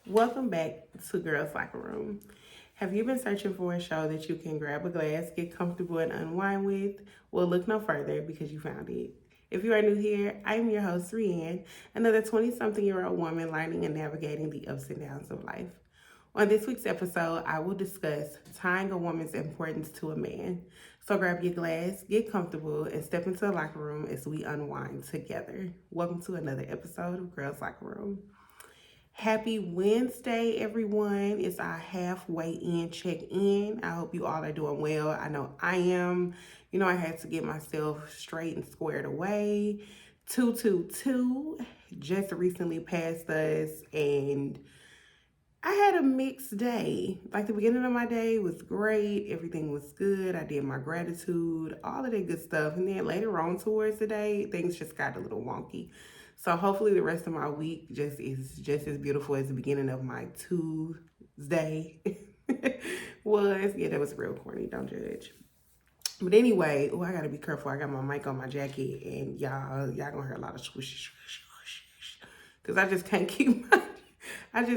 Welcome back to Girls Locker Room. Have you been searching for a show that you can grab a glass, get comfortable, and unwind with? Well, look no further because you found it. If you are new here, I'm your host, Reanne, another 20-something-year-old woman learning and navigating the ups and downs of life. On this week's episode, I will discuss tying a woman's importance to a man. So grab your glass, get comfortable, and step into the locker room as we unwind together. Welcome to another episode of Girls Locker Room. Happy Wednesday, everyone. It's our halfway in check in. I hope you all are doing well. I know I am. I had to get myself straight and squared away. 222 just recently passed us, and I had a mixed day. Like the beginning of my day was great. Everything was good. I did my gratitude, all of that good stuff. And then later on towards the day, things just got a little wonky. So hopefully the rest of my week is just as beautiful as the beginning of my Tuesday was. Yeah, that was real corny. Don't judge. But anyway, I gotta be careful. I got my mic on my jacket, and y'all gonna hear a lot of swoosh, swoosh, swoosh, because I just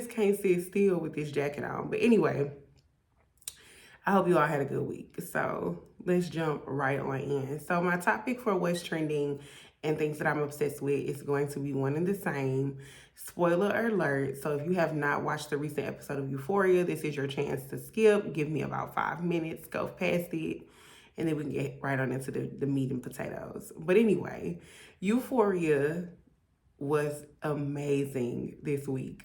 can't sit still with this jacket on. But anyway, I hope you all had a good week. So let's jump right on in. So my topic for what's trending and things that I'm obsessed with is going to be one and the same. Spoiler alert. So if you have not watched the recent episode of Euphoria, this is your chance to skip. Give me about 5 minutes, go past it, and then we can get right on into the meat and potatoes. But anyway, Euphoria was amazing this week.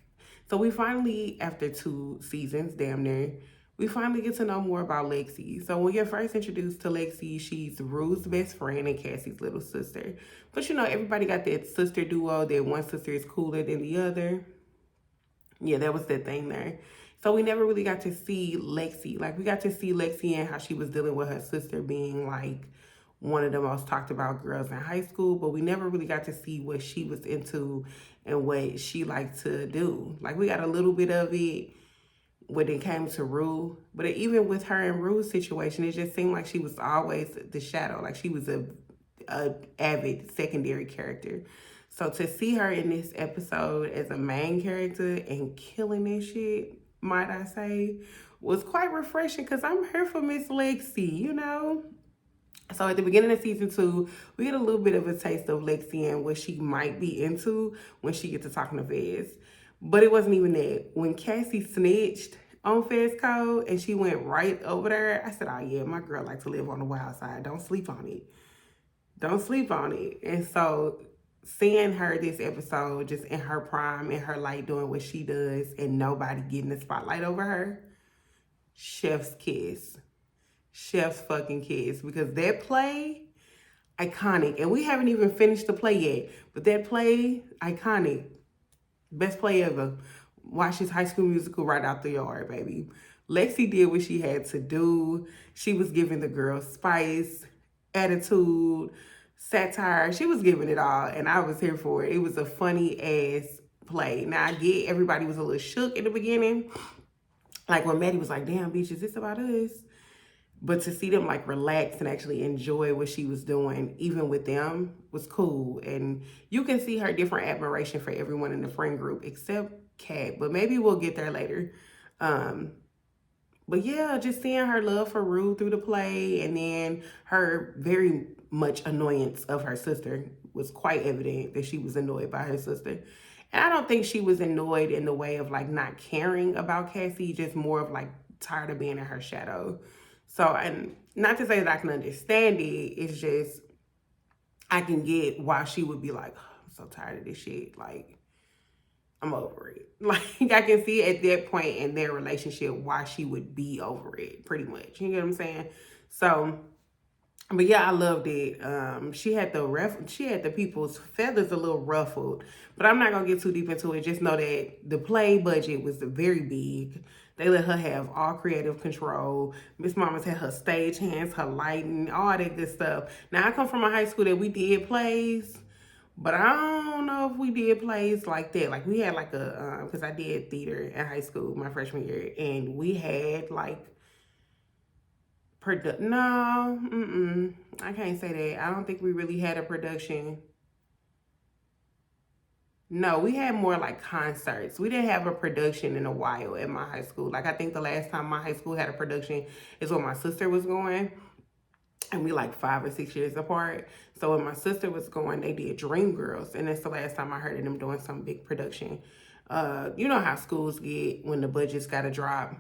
So we finally, after 2 seasons, damn near, we finally get to know more about Lexi. So when you're first introduced to Lexi, she's Rue's best friend and Cassie's little sister. But everybody got that sister duo, that one sister is cooler than the other. Yeah, that was the thing there. So we never really got to see Lexi. Like, we got to see Lexi and how she was dealing with her sister being like one of the most talked about girls in high school, but we never really got to see what she was into and what she liked to do. Like, we got a little bit of it when it came to Rue, but even with her and Rue's situation, it just seemed like she was always the shadow. Like, she was a avid secondary character. So to see her in this episode as a main character and killing this shit, might I say, was quite refreshing because I'm here for Miss Lexi. So at the beginning of season 2, we get a little bit of a taste of Lexi and what she might be into when she gets to talking to Fez. But it wasn't even that. When Cassie snitched on Fez Code and she went right over there, I said, oh yeah, my girl likes to live on the wild side. Don't sleep on it. Don't sleep on it. And so seeing her this episode just in her prime, in her light, doing what she does and nobody getting the spotlight over her, chef's kiss. Chef's fucking kiss. Because that play, iconic. And we haven't even finished the play yet. But that play, iconic. Best play ever. Watch his High School Musical right out the yard, baby. Lexi did what she had to do. She was giving the girls spice, attitude, satire. She was giving it all, and I was here for it. It was a funny ass play. Now, I get everybody was a little shook in the beginning. Like when Maddie was like, damn, bitch, is this about us? But to see them like relax and actually enjoy what she was doing, even with them, was cool. And you can see her different admiration for everyone in the friend group except Kat. But maybe we'll get there later. But yeah, just seeing her love for Rue through the play, and then her very much annoyance of her sister was quite evident that she was annoyed by her sister. And I don't think she was annoyed in the way of like not caring about Cassie, just more of like tired of being in her shadow. So, and not to say that I can understand it, it's just I can get why she would be like, oh, I'm so tired of this shit. Like, I'm over it. Like, I can see at that point in their relationship why she would be over it, pretty much. You get what I'm saying? So, but yeah, I loved it. She had the people's feathers a little ruffled, but I'm not gonna get too deep into it. Just know that the play budget was very big. They let her have all creative control. Miss Mama's had her stage hands, her lighting, all that good stuff. Now, I come from a high school that we did plays, but I don't know if we did plays like that. Like, we had like because I did theater in high school my freshman year, and we had like, no, I can't say that. I don't think we really had a production. No, we had more like concerts. We didn't have a production in a while at my high school. Like I think the last time my high school had a production is when my sister was going, and we like 5 or 6 years apart. So when my sister was going, they did Dream Girls, and that's the last time I heard of them doing some big production. You know how schools get when the budget's got to drop.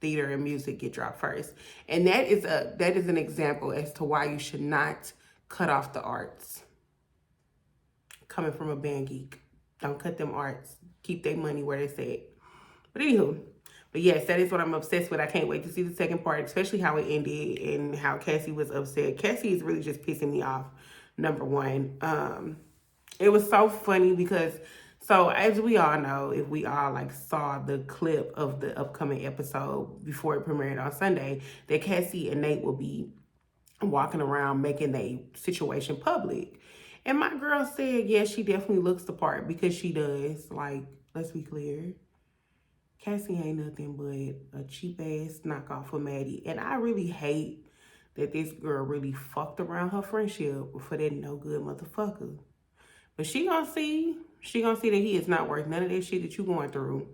Theater and music get dropped first, and that is an example as to why you should not cut off the arts. Coming from a band geek, don't cut them arts. Keep their money where they say. But anywho, but yes, that is what I'm obsessed with. I can't wait to see the second part, especially how it ended and how Cassie was upset. Cassie is really just pissing me off, number one. It was so funny because, so as we all know, if we all like saw the clip of the upcoming episode before it premiered on Sunday, that Cassie and Nate will be walking around making their situation public. And my girl said, yeah, she definitely looks the part because she does. Like, let's be clear. Cassie ain't nothing but a cheap ass knockoff of Maddie. And I really hate that this girl really fucked around her friendship for that no good motherfucker. But she gonna see that he is not worth none of that shit that you going through.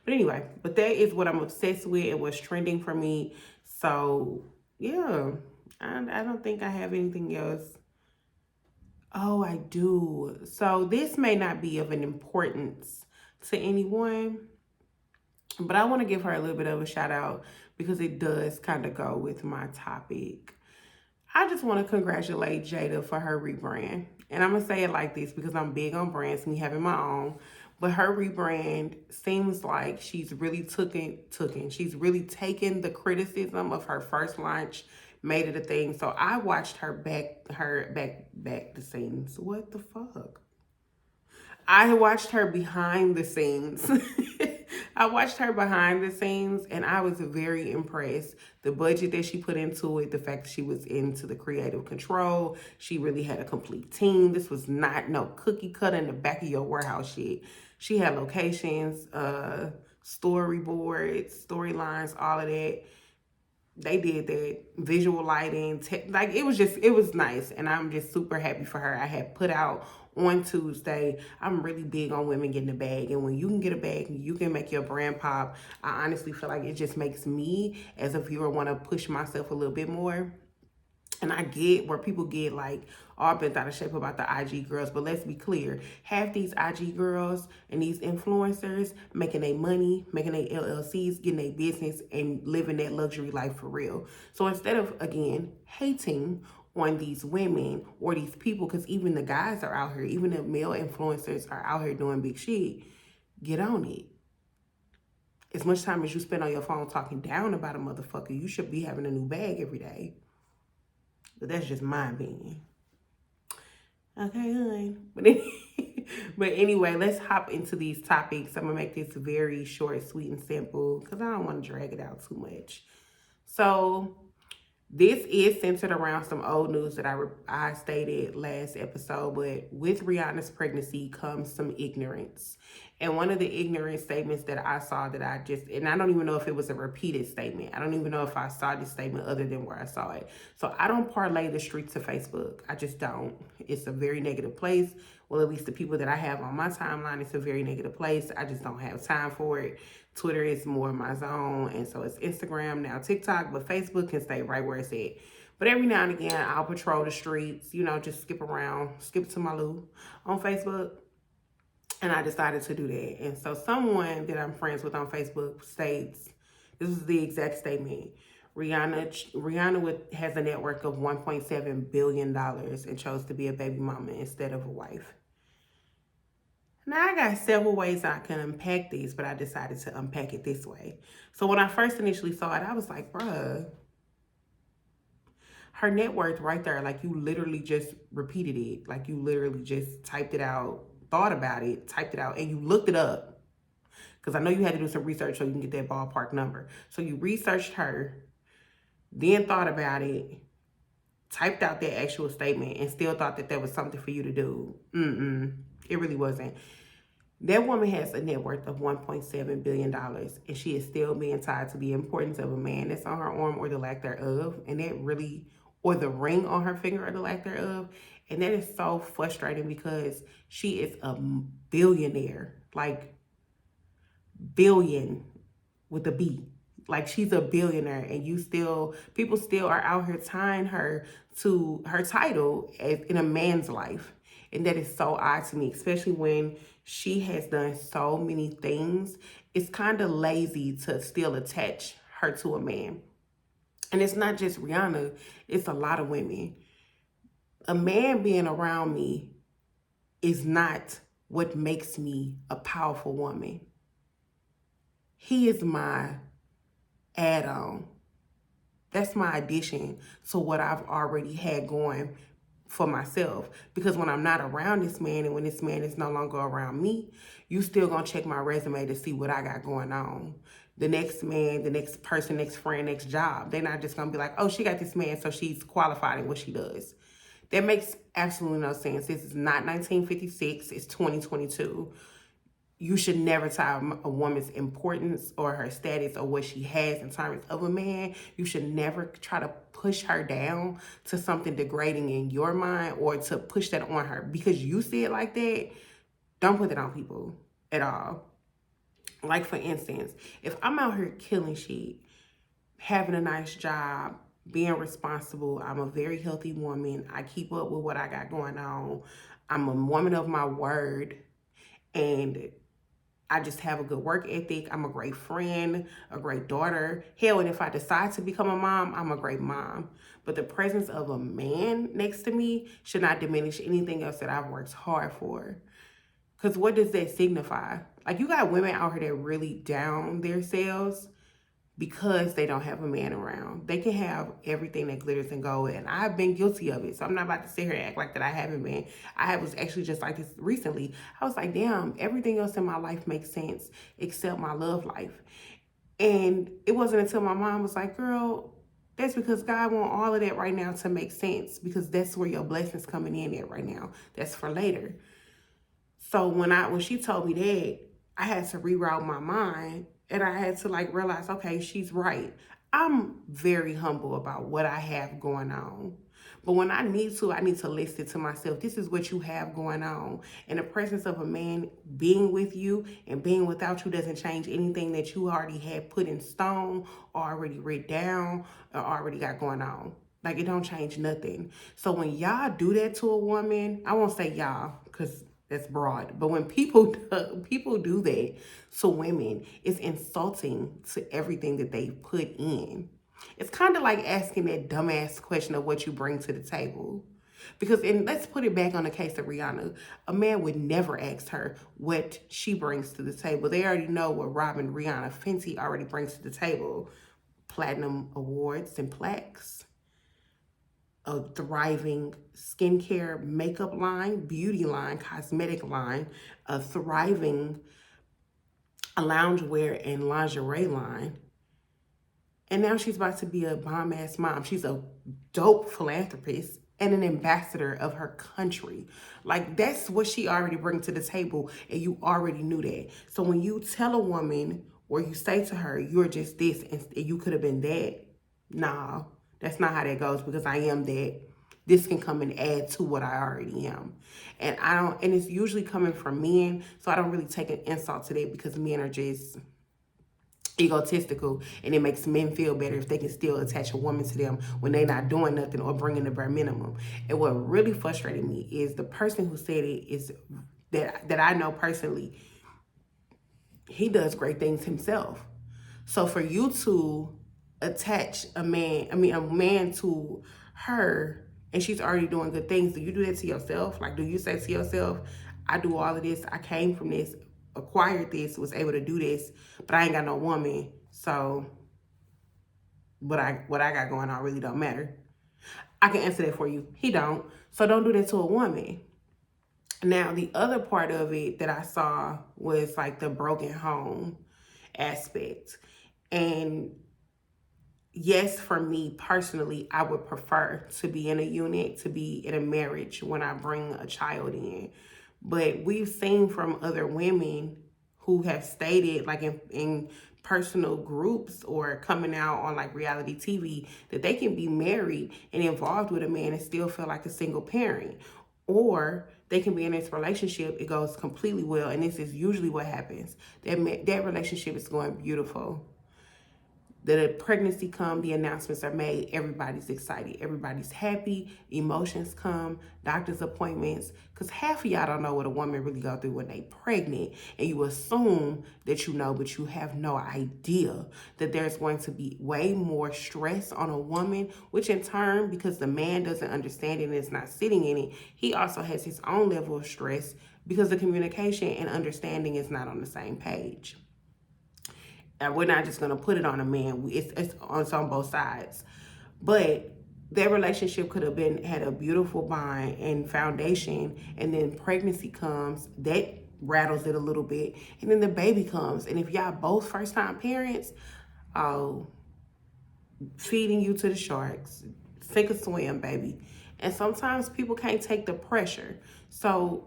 But anyway, but that is what I'm obsessed with and what's trending for me. So yeah, I don't think I have anything else. Oh, I do. So this may not be of an importance to anyone, but I want to give her a little bit of a shout out because it does kind of go with my topic. I just want to congratulate Jada for her rebrand. And I'm going to say it like this because I'm big on brands, me having my own. But her rebrand seems like she's really she's really taken the criticism of her first launch, made it a thing. So I watched her back the scenes. What the fuck? I watched her behind the scenes. I watched her behind the scenes and I was very impressed. The budget that she put into it, the fact that she was into the creative control, she really had a complete team. This was not no cookie cutter in the back of your warehouse shit. She had locations, storyboards, storylines, all of that. They did that, visual lighting, like it was nice, and I'm just super happy for her. I had put out on Tuesday, I'm really big on women getting a bag, and when you can get a bag, you can make your brand pop. I honestly feel like it just makes me as a viewer want to push myself a little bit more. And I get where people get like all bent out of shape about the IG girls, but let's be clear. Half these IG girls and these influencers making their money, making their LLCs, getting their business and living that luxury life for real. So instead of, again, hating on these women or these people, because even the guys are out here, even the male influencers are out here doing big shit, get on it. As much time as you spend on your phone talking down about a motherfucker, you should be having a new bag every day. But that's just my opinion. Okay, hon. But anyway, let's hop into these topics. I'm going to make this very short, sweet, and simple because I don't want to drag it out too much. So this is centered around some old news that I stated last episode, but with Rihanna's pregnancy comes some ignorance. And one of the ignorant statements that I saw that and I don't even know if it was a repeated statement. I don't even know if I saw this statement other than where I saw it. So I don't parlay the streets of Facebook. I just don't. It's a very negative place. Well, at least the people that I have on my timeline, it's a very negative place. I just don't have time for it. Twitter is more my zone, and so it's Instagram, now TikTok, but Facebook can stay right where it's at. But every now and again, I'll patrol the streets, just skip around, skip to my loo on Facebook. And I decided to do that. And so someone that I'm friends with on Facebook states, this is the exact statement, Rihanna has a net worth of $1.7 billion and chose to be a baby mama instead of a wife. Now, I got several ways I can unpack this, but I decided to unpack it this way. So when I first initially saw it, I was like, bruh, her net worth right there, like you literally just repeated it. Like you literally just typed it out, thought about it, typed it out, and you looked it up. Because I know you had to do some research so you can get that ballpark number. So you researched her, then thought about it, typed out that actual statement, and still thought that was something for you to do. It really wasn't. That woman has a net worth of $1.7 billion, and she is still being tied to the importance of a man that's on her arm or the lack thereof, and that really, or the ring on her finger or the lack thereof, And that is so frustrating because she is a billionaire, like billion with a B. Like she's a billionaire, and people still are out here tying her to her title in a man's life. And that is so odd to me, especially when she has done so many things. It's kind of lazy to still attach her to a man. And it's not just Rihanna, it's a lot of women. A man being around me is not what makes me a powerful woman. He is my add-on. That's my addition to what I've already had going for myself. Because when I'm not around this man and when this man is no longer around me, you still gonna check my resume to see what I got going on. The next man, the next person, next friend, next job, they're not just gonna be like, oh, she got this man, so she's qualified in what she does. That makes absolutely no sense. This is not 1956, it's 2022. You should never tie a woman's importance or her status or what she has in terms of a man. You should never try to push her down to something degrading in your mind or to push that on her. Because you see it like that, don't put that on people at all. Like, for instance, if I'm out here killing shit, having a nice job, being responsible, I'm a very healthy woman, I keep up with what I got going on, I'm a woman of my word, and I just have a good work ethic. I'm a great friend, a great daughter. Hell, and if I decide to become a mom, I'm a great mom. But the presence of a man next to me should not diminish anything else that I've worked hard for. Because what does that signify? Like, you got women out here that really down themselves because they don't have a man around. They can have everything that glitters and gold, and I've been guilty of it. So I'm not about to sit here and act like that I haven't been. I was actually just like this recently. I was like, damn, everything else in my life makes sense except my love life. And it wasn't until my mom was like, girl, that's because God want all of that right now to make sense, because that's where your blessings coming in at right now. That's for later. So when she told me that, I had to reroute my mind, and I had to realize, okay, she's right. I'm very humble about what I have going on. But when I need to listen to myself. This is what you have going on. And the presence of a man being with you and being without you doesn't change anything that you already had put in stone or already written down or already got going on. Like, it don't change nothing. So when y'all do that to a woman, I won't say y'all because that's broad, but when people do that to women, it's insulting to everything that they put in. It's kind of like asking that dumbass question of what you bring to the table. Because, and let's put it back on the case of Rihanna. A man would never ask her what she brings to the table. They already know what Robin, Rihanna, Fenty already brings to the table. Platinum awards and plaques. A thriving skincare makeup line, beauty line, cosmetic line, a thriving loungewear and lingerie line. And now she's about to be a bomb-ass mom. She's a dope philanthropist and an ambassador of her country. Like, that's what she already brings to the table, and you already knew that. So when you tell a woman or you say to her, you're just this and you could have been that, nah. That's not how that goes, because I am that. This can come and add to what I already am. And it's usually coming from men, so I don't really take an insult to that, because men are just egotistical, and it makes men feel better if they can still attach a woman to them when they're not doing nothing or bringing the bare minimum. And what really frustrated me is the person who said it is that I know personally. He does great things himself. So for you to attach a man to her, and she's already doing good things, do you do that to yourself? Like, do you say to yourself, I do all of this, I came from this, acquired this, was able to do this, but I ain't got no woman, so what I got going on really don't matter? I can answer that for you. He don't. So don't do that to a woman. Now, the other part of it that I saw was like the broken home aspect. And yes, for me personally, I would prefer to be in a unit, to be in a marriage when I bring a child in. But we've seen from other women who have stated, like in personal groups or coming out on like reality TV, that they can be married and involved with a man and still feel like a single parent. Or they can be in this relationship, it goes completely well, and this is usually what happens. That relationship is going beautiful. The pregnancy come, the announcements are made, everybody's excited, everybody's happy, emotions come, doctor's appointments, because half of y'all don't know what a woman really go through when they pregnant, and you assume that you know, but you have no idea that there's going to be way more stress on a woman, which in turn, because the man doesn't understand it and is not sitting in it, he also has his own level of stress because the communication and understanding is not on the same page. And we're not just going to put it on a man. It's on both sides. But their relationship could have had a beautiful bond and foundation, and then pregnancy comes, that rattles it a little bit, and then the baby comes. And if y'all both first-time parents, feeding you to the sharks, sink or swim, baby. And sometimes people can't take the pressure. So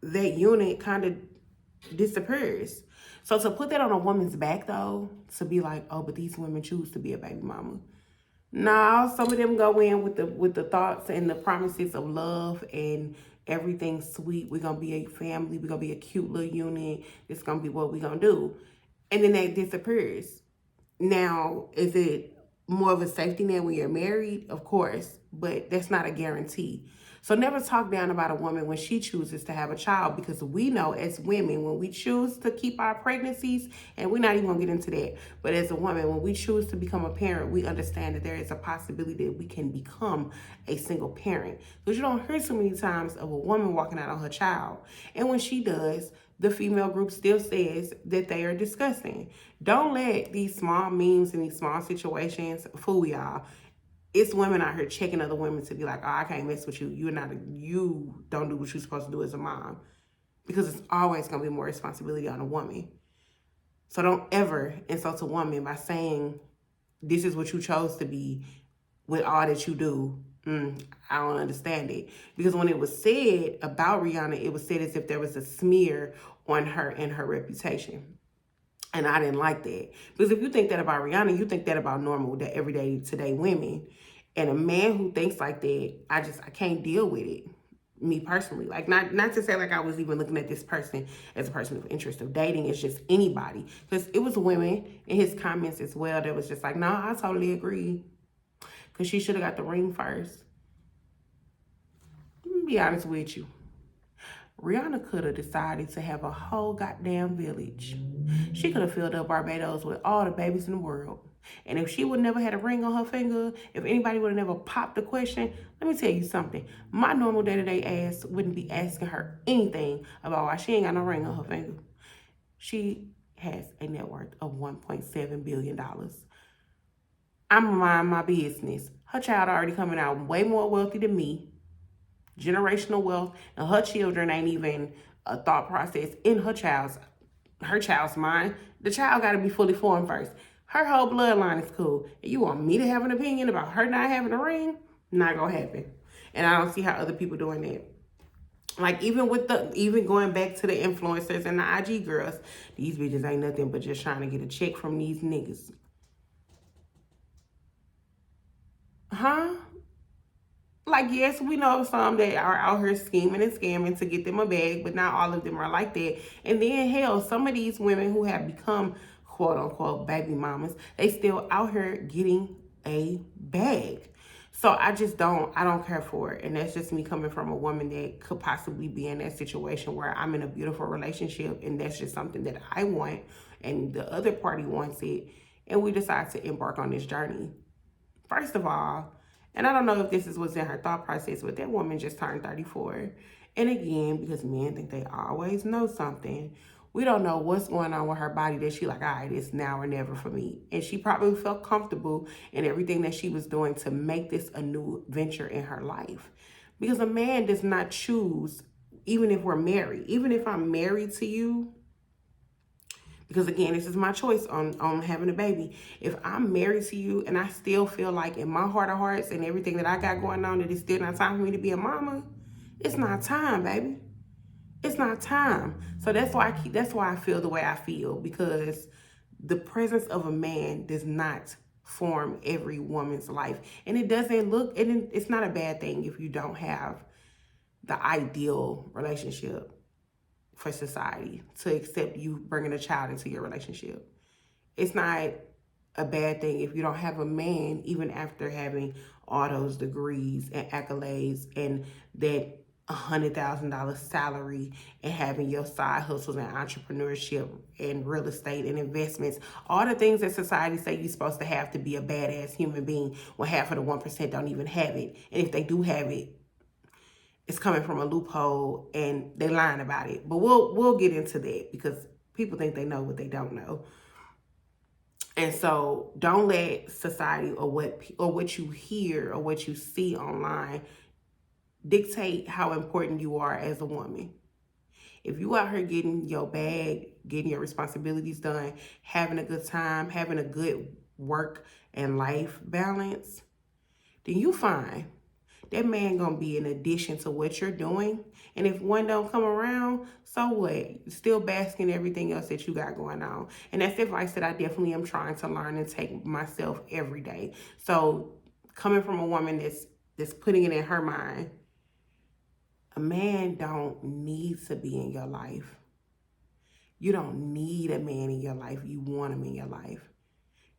that unit kind of disappears. So to put that on a woman's back, though, to be like, oh, but these women choose to be a baby mama. No, some of them go in with the thoughts and the promises of love and everything sweet. We're going to be a family. We're going to be a cute little unit. It's going to be what we're going to do. And then that disappears. Now, is it more of a safety net when you're married? Of course, but that's not a guarantee. So never talk down about a woman when she chooses to have a child, because we know as women, when we choose to keep our pregnancies, and we're not even gonna get into that, but as a woman, when we choose to become a parent, we understand that there is a possibility that we can become a single parent. Because you don't hear so many times of a woman walking out on her child. And when she does, the female group still says that they are disgusting. Don't let these small memes and these small situations fool y'all. It's women out here checking other women to be like, oh, I can't mess with you. You don't do what you're supposed to do as a mom. Because it's always going to be more responsibility on a woman. So don't ever insult a woman by saying, this is what you chose to be with all that you do. I don't understand it. Because when it was said about Rihanna, it was said as if there was a smear on her and her reputation. And I didn't like that. Because if you think that about Rihanna, you think that about normal, that everyday, today women. And a man who thinks like that, I can't deal with it. Me personally. Like, not to say like I was even looking at this person as a person of interest of dating. It's just anybody. Because it was women in his comments as well that was just like, nah, I totally agree. Because she should have got the ring first. Let me be honest with you. Rihanna could have decided to have a whole goddamn village. She could have filled up Barbados with all the babies in the world. And if she would never had a ring on her finger, if anybody would have never popped the question, let me tell you something. My normal day-to-day ass wouldn't be asking her anything about why she ain't got no ring on her finger. She has a net worth of $1.7 billion. I'm mind my business. Her child already coming out way more wealthy than me. Generational wealth, and her children ain't even a thought process in her child's mind. The child got to be fully formed first. Her whole bloodline is cool. And you want me to have an opinion about her not having a ring? Not gonna happen. And I don't see how other people doing that. Like, even going back to the influencers and the IG girls, these bitches ain't nothing but just trying to get a check from these niggas. Huh? Like, yes, we know some that are out here scheming and scamming to get them a bag, but not all of them are like that. And then, hell, some of these women who have become quote-unquote baby mamas, they still out here getting a bag. So I don't care for it. And that's just me coming from a woman that could possibly be in that situation where I'm in a beautiful relationship and that's just something that I want and the other party wants it. And we decide to embark on this journey. First of all, and I don't know if this is what's in her thought process, but that woman just turned 34. And again, because men think they always know something, we don't know what's going on with her body that she like, all right, it's now or never for me. And she probably felt comfortable in everything that she was doing to make this a new venture in her life. Because a man does not choose, even if we're married, even if I'm married to you, because again, this is my choice on having a baby. If I'm married to you and I still feel like in my heart of hearts and everything that I got going on that it's still not time for me to be a mama, it's not time, baby. It's not time. So that's why I feel the way I feel, because the presence of a man does not form every woman's life. And it's not a bad thing if you don't have the ideal relationship for society, to accept you bringing a child into your relationship. It's not a bad thing if you don't have a man, even after having all those degrees and accolades and that $100,000 salary and having your side hustles and entrepreneurship and real estate and investments, all the things that society say you're supposed to have to be a badass human being, when half of the 1% don't even have it. And if they do have it, it's coming from a loophole and they lying about it. But we'll get into that, because people think they know what they don't know. And so don't let society or what you hear or what you see online dictate how important you are as a woman. If you out here getting your bag, getting your responsibilities done, having a good time, having a good work and life balance, then you fine. That man gonna be an addition to what you're doing. And if one don't come around, so what? Still basking everything else that you got going on. And that's advice that I definitely am trying to learn and take myself every day. So coming from a woman that's putting it in her mind, a man don't need to be in your life. You don't need a man in your life. You want him in your life.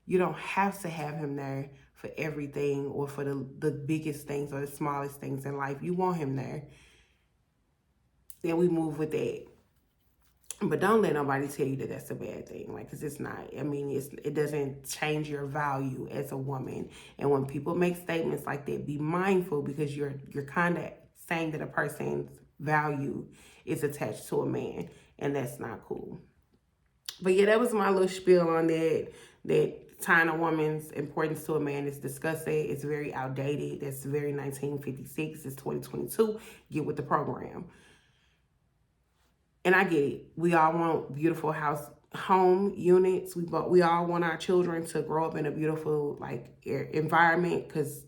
You don't have to have him there for everything or for the biggest things or the smallest things in life. You want him there. Then we move with that. But don't let nobody tell you that that's a bad thing. Like, because it's not. I mean, it doesn't change your value as a woman. And when people make statements like that, be mindful, because you're kind of saying that a person's value is attached to a man. And that's not cool. But yeah, that was my little spiel on that tying a woman's importance to a man is disgusting. It's very outdated. That's very 1956. It's 2022. Get with the program. And I get it. We all want beautiful home units. We all want our children to grow up in a beautiful environment, because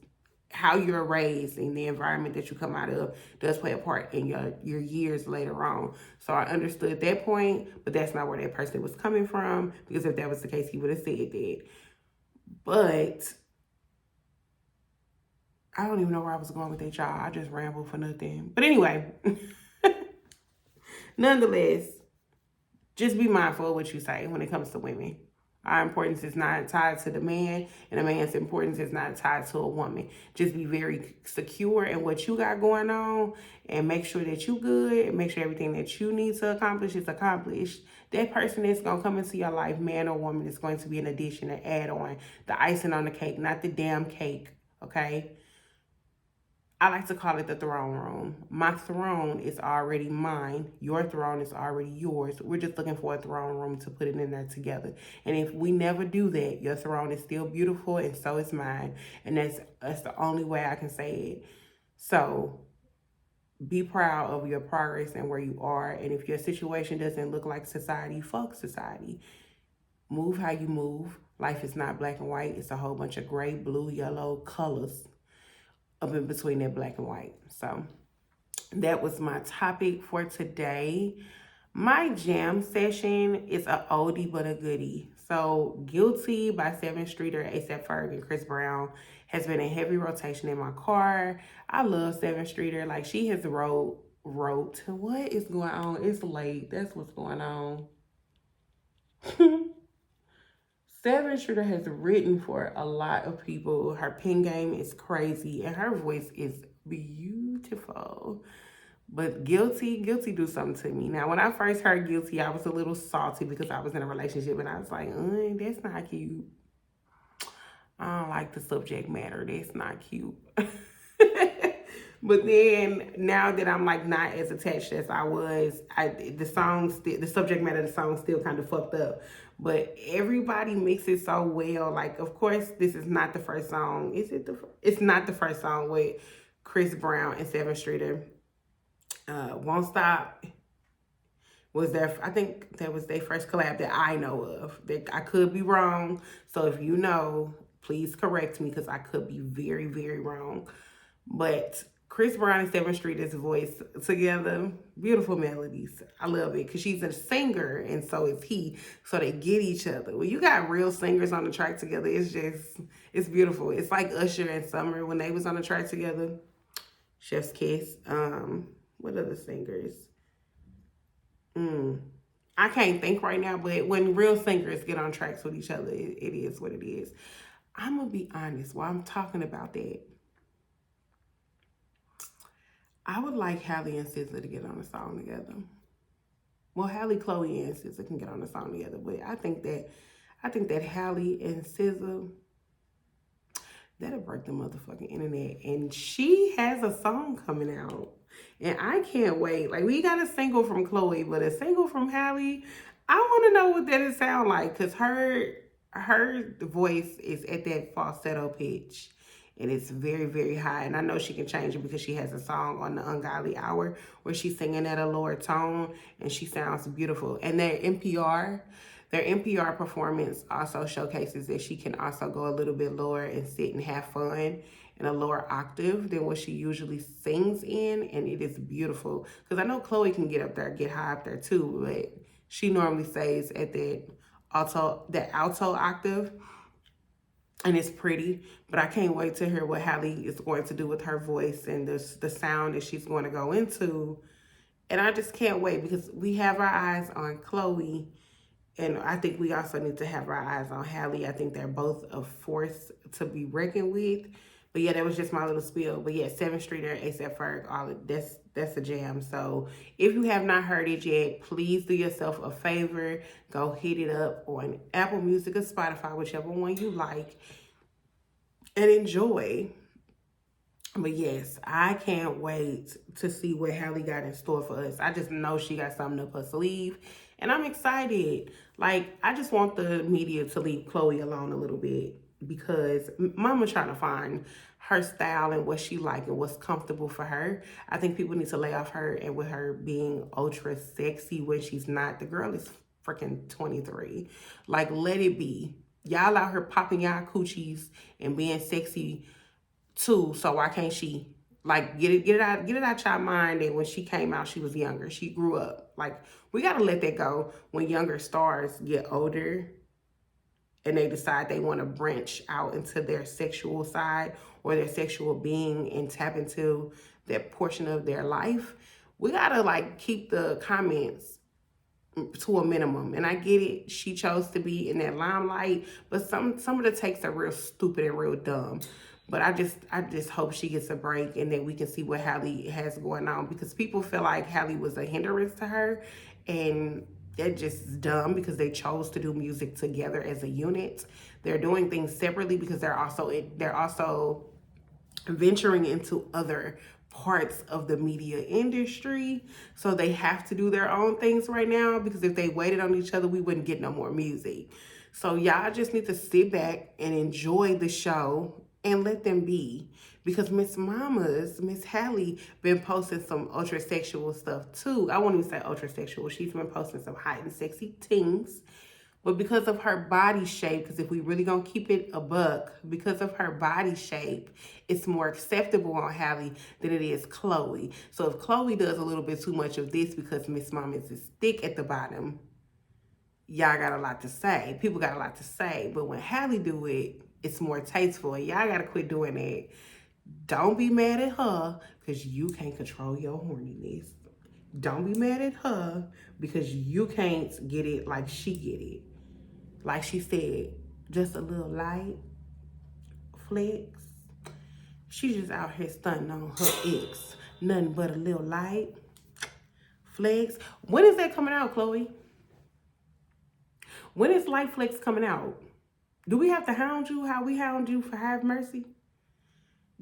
how you're raised and the environment that you come out of does play a part in your years later on. So I understood that point, but that's not where that person was coming from, because if that was the case, he would have said that. But I don't even know where I was going with that, y'all. I just rambled for nothing. But anyway, nonetheless, just be mindful of what you say when it comes to women. Our importance is not tied to the man, and a man's importance is not tied to a woman. Just be very secure in what you got going on, and make sure that you good, and make sure everything that you need to accomplish is accomplished. That person that's going to come into your life, man or woman, is going to be an addition, an add-on, the icing on the cake, not the damn cake, okay? I like to call it the throne room. My throne is already mine. Your throne is already yours. We're just looking for a throne room to put it in there together. And if we never do that, your throne is still beautiful, and so is mine. And that's the only way I can say it. So be proud of your progress and where you are. And if your situation doesn't look like society, fuck society. Move how you move. Life is not black and white. It's a whole bunch of gray, blue, yellow colors up in between that black and white. So that was my topic for today. My jam session is a oldie but a goodie. So Guilty by 7th Streeter, A$AP Ferg, and Chris Brown has been in heavy rotation in my car. I love 7th Streeter. Like, she has wrote. What is going on? It's late. That's what's going on. 7th Streeter has written for a lot of people. Her pen game is crazy, and her voice is beautiful. But Guilty do something to me. Now, when I first heard Guilty, I was a little salty because I was in a relationship, and I was like, that's not cute. I don't like the subject matter. That's not cute. But then, now that I'm like not as attached as I was, the subject matter of the song still kind of fucked up. But everybody mixes so well. Like, of course, this is not the first song. It's not the first song with Chris Brown and 7th Streeter. Won't Stop was I think that was their first collab that I know of. I could be wrong. So if you know, please correct me, because I could be very, very wrong. But Chris Brown and 7th Streeter's voice together, beautiful melodies. I love it, because she's a singer and so is he. So they get each other. When you got real singers on the track together, it's beautiful. It's like Usher and Summer when they was on the track together. Chef's kiss. What other singers? I can't think right now, but when real singers get on tracks with each other, it is what it is. I'm gonna be honest. While I'm talking about that, I would like Halle and SZA to get on a song together. Well, Halle, Chloe, and SZA can get on a song together, but I think that Halle and SZA, that'll break the motherfucking internet. And she has a song coming out. And I can't wait. Like, we got a single from Chloe, but a single from Halle, I want to know what that it sound like. Because her voice is at that falsetto pitch. And it's very, very high. And I know she can change it because she has a song on the Ungodly Hour where she's singing at a lower tone. And she sounds beautiful. And their NPR performance also showcases that she can also go a little bit lower and sit and have fun in a lower octave than what she usually sings in, and it is beautiful. Because I know Chloe can get up there, get high up there too, but she normally stays at that alto octave, and it's pretty. But I can't wait to hear what Halle is going to do with her voice and the sound that she's going to go into. And I just can't wait because we have our eyes on Chloe. And I think we also need to have our eyes on Halle. I think they're both a force to be reckoned with. But yeah, that was just my little spiel. But yeah, 7th Street or A$AP Ferg, all of that's a jam. So if you have not heard it yet, please do yourself a favor. Go hit it up on Apple Music or Spotify, whichever one you like, and enjoy. But yes, I can't wait to see what Halle got in store for us. I just know she got something up her sleeve. And I'm excited. Like, I just want the media to leave Chloe alone a little bit because Mama trying to find her style and what she like and what's comfortable for her. I think people need to lay off her and with her being ultra sexy when she's not. The girl is freaking 23. Like, let it be. Y'all out here popping y'all coochies and being sexy too, so why can't she? Like, get it out your mind that when she came out, she was younger. She grew up. Like, we gotta let that go when younger stars get older and they decide they want to branch out into their sexual side or their sexual being and tap into that portion of their life. We gotta like keep the comments to a minimum. And I get it, she chose to be in that limelight, but some of the takes are real stupid and real dumb. But I just hope she gets a break and that we can see what Halle has going on, because people feel like Halle was a hindrance to her, and that's just dumb because they chose to do music together as a unit. They're doing things separately because they're also venturing into other parts of the media industry. So they have to do their own things right now, because if they waited on each other, we wouldn't get no more music. So y'all just need to sit back and enjoy the show and let them be. Because Miss Halle, been posting some ultra sexual stuff too. I won't even say ultra sexual. She's been posting some hot and sexy things. But because of her body shape, because if we really gonna keep it a buck, because of her body shape, it's more acceptable on Halle than it is Chloe. So if Chloe does a little bit too much of this because Miss Mamas is thick at the bottom, y'all got a lot to say. People got a lot to say. But when Halle do it, it's more tasteful. And y'all gotta quit doing that. Don't be mad at her because you can't control your horniness. Don't be mad at her because you can't get it like she get it. Like she said, just a little light flex. She's just out here stunting on her ex. Nothing but a little light flex. When is that coming out, Chloe? When is Light Flex coming out? Do we have to hound you how we hound you for Have Mercy?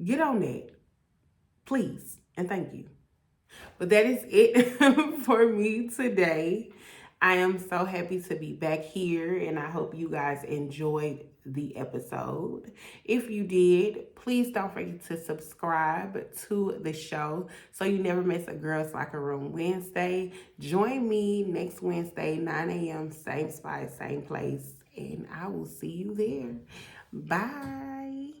Get on that, please, and thank you. But that is it for me today. I am so happy to be back here, and I hope you guys enjoyed the episode. If you did, please don't forget to subscribe to the show so you never miss a Girls Locker Room Wednesday. Join me next Wednesday, 9 a.m., same spot, same place, and I will see you there. Bye.